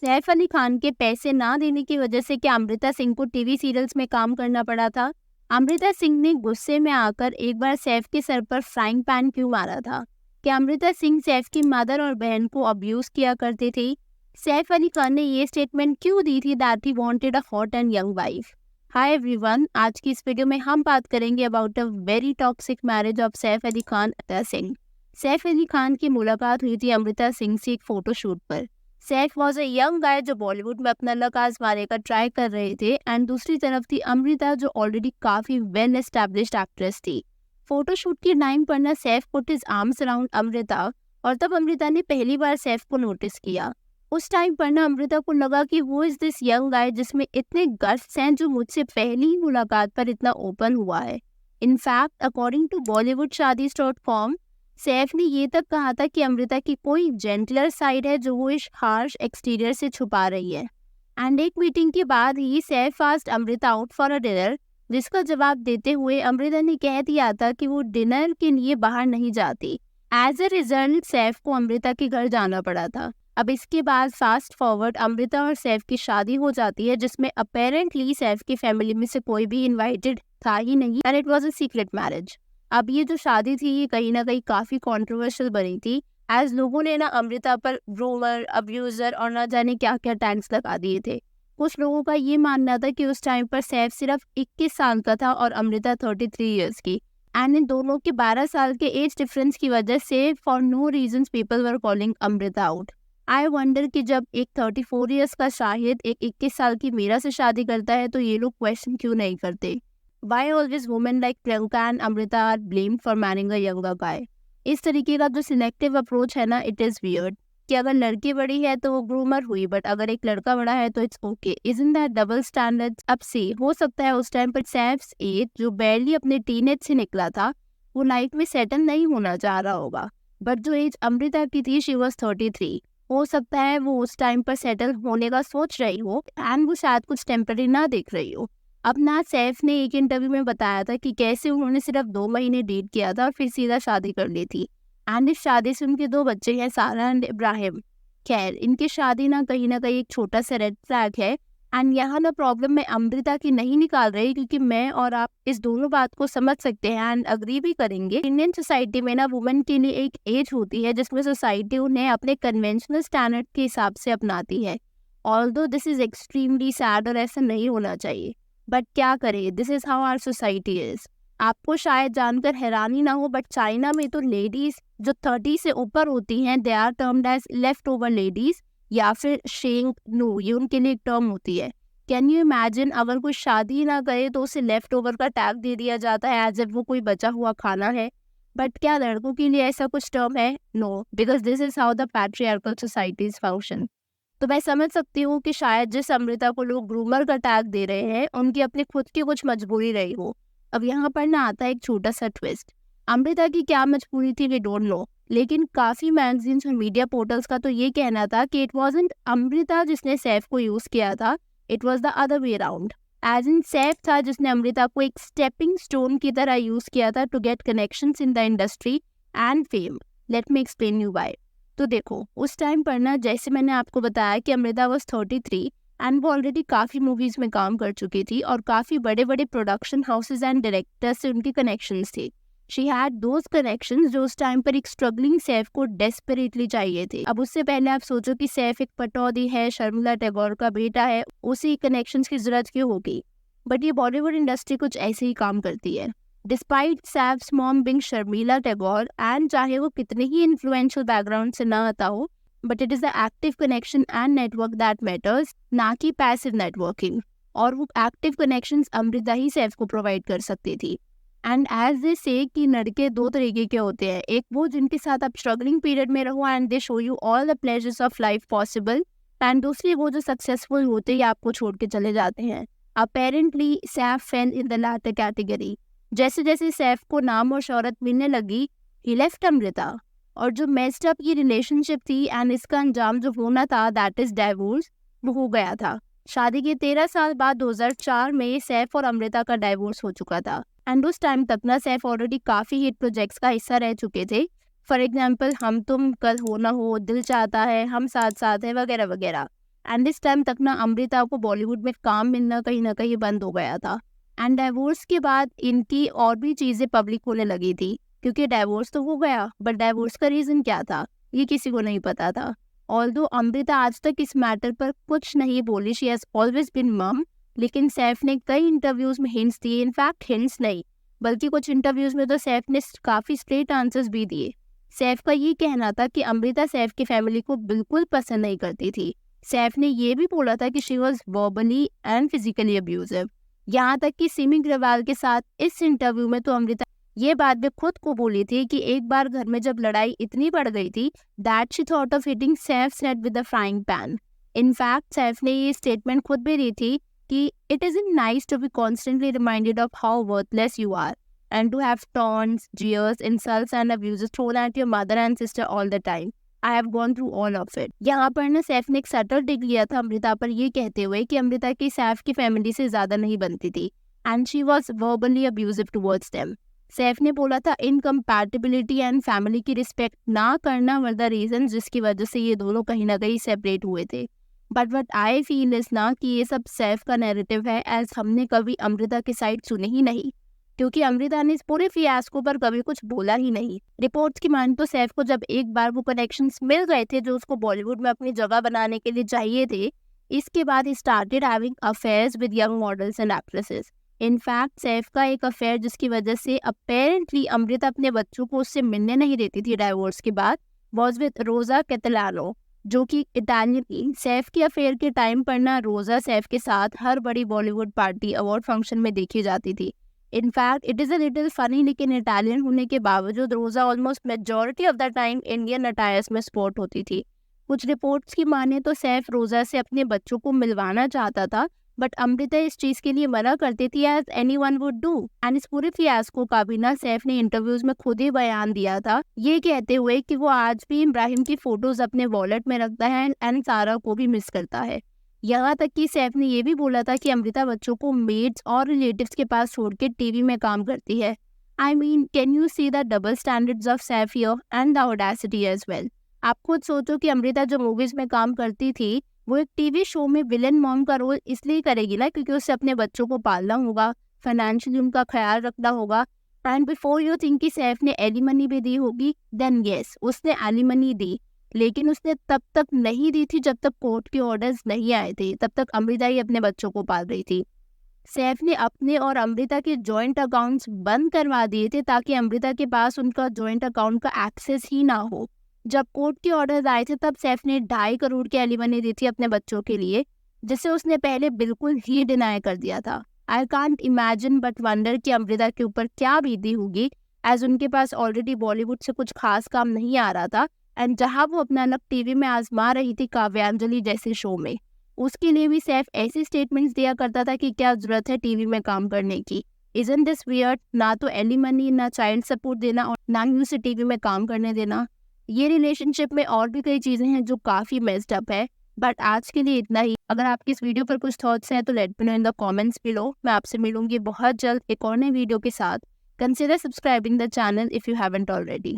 सैफ अली खान के पैसे ना देने की वजह से क्या अमृता सिंह को टीवी सीरियल्स में काम करना पड़ा था? अमृता सिंह ने गुस्से में आकर एक बार सैफ के सर पर फ्राइंग पैन क्यों मारा था? क्या अमृता सिंह सैफ की मदर और बहन को अब्यूज किया करती थी? सैफ अली खान ने ये स्टेटमेंट क्यों दी थी that he wanted a hot and young wife? Hi everyone, आज की इस वीडियो में हम बात करेंगे about a very toxic marriage of Saif Ali Khan Amrita Singh. Saif Ali Khan की मुलाकात हुई थी अमृता सिंह से एक फोटोशूट पर। Saif was a young guy जो बॉलीवुड में अपना लक आजमाने का ट्राई कर रहे थे, एंड दूसरी तरफ थी अमृता जो ऑलरेडी काफी वेल एस्टैब्लिश्ड एक्ट्रेस थी। फोटोशूट के टाइम पर ना Saif put his arms around Amrita, और तब अमृता ने पहली बार सैफ को नोटिस किया। उस टाइम पर ना अमृता को लगा कि वो इज दिस यंग गाय जिसमें इतने गट्स हैं, जो मुझसे पहली ही मुलाकात पर इतना ओपन हुआ है। In fact according to bollywoodshadis.com, Saif ने ये तक कहा था कि अमृता की कोई जेंटलर साइड है जो वो इस हार्श एक्सटीरियर से छुपा रही है। एंड एक मीटिंग के बाद ही Saif asked Amrita out for a dinner, जिसका जवाब देते हुए अमृता ने कह दिया था कि वो डिनर के लिए बाहर नहीं जाती। एज अ रिजल्ट सैफ को अमृता के घर जाना पड़ा था। अब इसके बाद फास्ट फॉरवर्ड अमृता और सैफ की शादी हो जाती है, जिसमें अपेरेंटली सैफ की फैमिली में से कोई भी इन्वाइटेड था ही नहीं, and it was a secret marriage. अब ये जो शादी थी ये कहीं ना कहीं काफी कंट्रोवर्शियल बनी थी, एज लोगों ने ना अमृता पर रूमर, अब्यूजर और ना जाने क्या क्या टैग्स लगा दिए थे। कुछ लोगों का ये मानना था कि उस टाइम पर सैफ सिर्फ 21 साल का था और अमृता 33 ईयर्स की, एंड इन दोनों के 12 साल के एज डिफरेंस की वजह से for no reason people were calling Amrita out. I wonder कि जब एक 34 ईयर्स का शाहिद एक 21 साल की मीरा से शादी करता है तो ये लोग क्वेश्चन क्यों नहीं करते? Why always women like Priyanka and Amrita are blamed for marrying a younger guy? इस तरीके का जो सिलेक्टिव अप्रोच है ना, इट इज़ वियर्ड कि अगर लड़की बड़ी है तो वो ग्रूमर हुई, बट अगर एक लड़का बड़ा है तो it's okay. Isn't that double standard? अब से हो सकता है उस टाइम पर सैफ्स एज जो बैरली अपने टीनेज से निकला था, वो लाइफ में सेटल नहीं होना चाह रहा होगा, बट जो एज अमृता की थी शी वॉज 33। हो सकता है वो उस टाइम पर सेटल होने का सोच रही हो, एंड वो शायद कुछ टेम्पररी ना देख रही हो। अब ना सैफ ने एक इंटरव्यू में बताया था कि कैसे उन्होंने सिर्फ 2 महीने डेट किया था और फिर सीधा शादी कर ली थी, एंड इस शादी से उनके 2 बच्चे हैं, सारा एंड इब्राहिम। खैर, इनकी शादी ना कहीं एक छोटा सा रेड फ्लैग है, एंड यहाँ ना प्रॉब्लम मैं अमृता की नहीं निकाल रही, क्योंकि मैं और आप इस दोनों बात को समझ सकते हैं एंड अग्री भी करेंगे। इंडियन सोसाइटी में ना वुमेन के लिए एक एज होती है जिसमें सोसाइटी उन्हें अपने कन्वेंशनल स्टैंडर्ड के हिसाब से अपनाती है। Although this is extremely sad और ऐसा नहीं होना चाहिए, बट क्या करें, this is how our society is. आपको शायद जानकर हैरानी ना हो, बट चाइना में तो लेडीज जो 30 से ऊपर होती हैं they are termed as left over ladies, या फिर शेंग नो, ये उनके लिए एक टर्म होती है। कैन यू इमेजिन, अगर कोई शादी ना करे तो उसे लेफ्ट ओवर का टैग दे दिया जाता है एज इफ वो कोई बचा हुआ खाना है। बट क्या लड़कों के लिए ऐसा कुछ टर्म है? No, because this is how the patriarchal societies function. तो मैं समझ सकती हूँ कि शायद जिस अमृता को लोग ग्रूमर का टैग दे रहे हैं उनकी अपनी खुद की कुछ मजबूरी रही हो। अब यहाँ पर ना आता है एक छोटा सा ट्विस्ट। अमृता की क्या मजबूरी थी वी डोंट नो, लेकिन काफी मैगजीन्स और मीडिया पोर्टल्स का तो ये कहना था कि इट वाजंट अमृता जिसने सैफ को यूज किया था, it was the other way around. As in Saif था जिसने अमृता को एक स्टेपिंग स्टोन की तरह यूज किया था to get connections in the industry and fame. Let me explain you why. तो देखो, उस टाइम पर ना जैसे मैंने आपको बताया कि अमृता वॉज 33 एंड वो ऑलरेडी काफ़ी मूवीज़ में काम कर चुकी थी और काफ़ी बड़े बड़े प्रोडक्शन हाउसेज एंड डायरेक्टर्स से उनकी कनेक्शंस थे। शी हैड दोज कनेक्शंस जो उस टाइम पर एक स्ट्रगलिंग सैफ को डेस्परेटली चाहिए थे। अब उससे पहले आप सोचो कि सैफ एक पटौदी है, शर्मिला टैगोर का बेटा है, उसी कनेक्शंस की जरूरत क्यों होगी? बट ये बॉलीवुड इंडस्ट्री कुछ ऐसे ही काम करती है। Despite Saif's mom being Sharmila Tagore, and चाहे वो कितने ही इन्फ्लुएंशियल बैकग्राउंड से ना आता हो, but it is the active connection and network that matters, ना कि पैसिव नेटवर्किंग। और वो एक्टिव कनेक्शंस अमृता ही सैफ को प्रोवाइड कर सकती थी। एंड एज दे से कि लड़के 2 तरीके के होते हैं, एक वो जिनके साथ आप स्ट्रगलिंग पीरियड में रहो and they show you all the pleasures of life possible, and दूसरी वो जो सक्सेसफुल होते ही आपको छोड़ के चले जाते हैं। Apparently Saif fail in the latter category. जैसे जैसे सैफ को नाम और शोहरत मिलने लगी, ही लेफ्ट अमृता, और जो मेस्ड अप ये रिलेशनशिप थी एंड इसका अंजाम जो होना था दैट इज डाइवोर्स, वो हो गया था। शादी के 13 साल बाद 2004 में सैफ और अमृता का डाइवोर्स हो चुका था, एंड उस टाइम तक ना सैफ ऑलरेडी काफ़ी हिट प्रोजेक्ट्स का हिस्सा रह चुके थे। फॉर एग्जाम्पल हम तुम, कल हो ना हो, दिल चाहता है, हम साथ साथ है, वगैरह वगैरह। एंड इस टाइम तक ना अमृता को बॉलीवुड में काम मिलना कहीं ना कहीं बंद हो गया था। एंड डाइवोर्स के बाद इनकी और भी चीज़ें पब्लिक होने लगी थी, क्योंकि डाइवोर्स तो हो गया, बट डाइवोर्स का रीज़न क्या था ये किसी को नहीं पता था। ऑल्दो अमृता आज तक इस मैटर पर कुछ नहीं बोली, शी हैज़ ऑलवेज बिन मम, लेकिन सैफ ने कई इंटरव्यूज में हिंट्स दिए, इनफैक्ट हिंट्स नहीं बल्कि कुछ इंटरव्यूज में तो सैफ ने काफ़ी स्ट्रेट आंसर्स भी दिए। सैफ का ये कहना था कि अमृता सैफ की फैमिली को बिल्कुल पसंद नहीं करती थी। सैफ ने ये भी बोला था कि she was verbally and physically abusive. यहाँ तक कि सिमी ग्रेवाल के साथ इस इंटरव्यू में तो अमृता ये बात भी खुद को बोली थी कि एक बार घर में जब लड़ाई इतनी बढ़ गई थी that she thought of hitting Saif's head with a frying pan. In fact Saif ने ये स्टेटमेंट खुद भी दी थी कि it isn't nice to be constantly reminded of how worthless you are and to have taunts, jeers, insults and abuses thrown at your mother and sister all the time. I have gone through all of it. यहाँ पर ना सैफ ने एक subtle टिक लिया था अमृता पर, ये कहते हुए कि अमृता की सैफ की फैमिली से ज़्यादा नहीं बनती थी and she was verbally abusive towards them. Saif ने बोला था इनकम्पैटिबिलिटी एंड फैमिली की रिस्पेक्ट ना करना वर द रीजन जिसकी वजह से ये दोनों कहीं ना कहीं सेपरेट हुए थे। But what I feel is ना कि ये सब सैफ का नैरेटिव है, एज हमने कभी अमृता की साइड सुनी ही नहीं, क्योंकि अमृता ने इस पूरे फियास्को पर कभी कुछ बोला ही नहीं। रिपोर्ट्स की माने तो सैफ को जब एक बार वो कनेक्शंस मिल गए थे जो उसको बॉलीवुड में अपनी जगह बनाने के लिए चाहिए थे, इसके बाद he started having affairs with young models and actresses. In fact Saif का एक अफेयर जिसकी वजह से अपेरेंटली अमृता अपने बच्चों को उससे मिलने नहीं देती थी डाइवोर्स के बाद, वॉज विद रोजा कैटलानो, जो कि इटालियन थी। सैफ के अफेयर के टाइम पर ना रोजा सैफ के साथ हर बड़ी बॉलीवुड पार्टी अवार्ड फंक्शन में देखी जाती थी। In fact it is a little funny, लेकिन इटालियन होने के बावजूद रोजा almost majority of the time Indian attires में स्पॉट होती थी। कुछ रिपोर्ट्स की माने तो सैफ रोजा से अपने बच्चों को मिलवाना चाहता था, बट अमृता इस चीज़ के लिए मना करती थी as anyone would do. And इस पूरे फियास्को का भी ना सैफ ने इंटरव्यूज में खुद ही बयान दिया था, ये कहते हुए कि वो आज भी इब्राहिम की फोटोज अपने वॉलेट में रखता है एंड सारा को भी मिस करता है। यहाँ तक कि सैफ ने ये भी बोला था कि अमृता बच्चों को मेड्स और रिलेटिव्स के पास छोड़ के टीवी में काम करती है। I mean can you see the double standards of Saif here and the audacity as well. आप खुद सोचो कि अमृता जो मूवीज में काम करती थी वो एक टीवी शो में विलन मॉम का रोल इसलिए करेगी ना क्योंकि उसे अपने बच्चों को पालना होगा, फाइनेंशियली उनका ख्याल रखना होगा। एंड बिफोर यू थिंक कि सैफ ने एलिमनी भी दी होगी, देन यस उसने एलिमनी दी, लेकिन उसने तब तक नहीं दी थी जब तक कोर्ट के ऑर्डर्स नहीं आए थे, तब तक अमृता ही अपने बच्चों को पाल रही थी। सैफ ने अपने और अमृता के जॉइंट अकाउंट्स बंद करवा दिए थे ताकि अमृता के पास उनका जॉइंट अकाउंट का एक्सेस ही ना हो। जब कोर्ट के ऑर्डर्स आए थे तब सैफ ने 2.5 करोड़ की एलिमनी दी थी अपने बच्चों के लिए, जिसे उसने पहले बिल्कुल ही डिनाई कर दिया था। I can't imagine but wonder कि अमृता के ऊपर क्या बीती होगी, एज उनके पास ऑलरेडी बॉलीवुड से कुछ खास काम नहीं आ रहा था एंड जहां वो अपना लक टीवी में आजमा रही थी काव्यांजलि जैसे शो में, उसके लिए भी सैफ ऐसी स्टेटमेंट्स दिया करता था कि क्या जरूरत है टीवी में काम करने की। Isn't this weird? ना तो एलिमनी, ना चाइल्ड सपोर्ट देना और ना ही उसे टीवी में काम करने देना। ये रिलेशनशिप में और भी कई चीज़ें हैं जो काफ़ी मेस्ड अप है, बट आज के लिए इतना ही। अगर आपकी इस वीडियो पर कुछ थॉट्स हैं तो let me know in the comments below. मैं आपसे मिलूंगी बहुत जल्द एक और नई वीडियो के साथ। Consider subscribing the channel if you haven't already.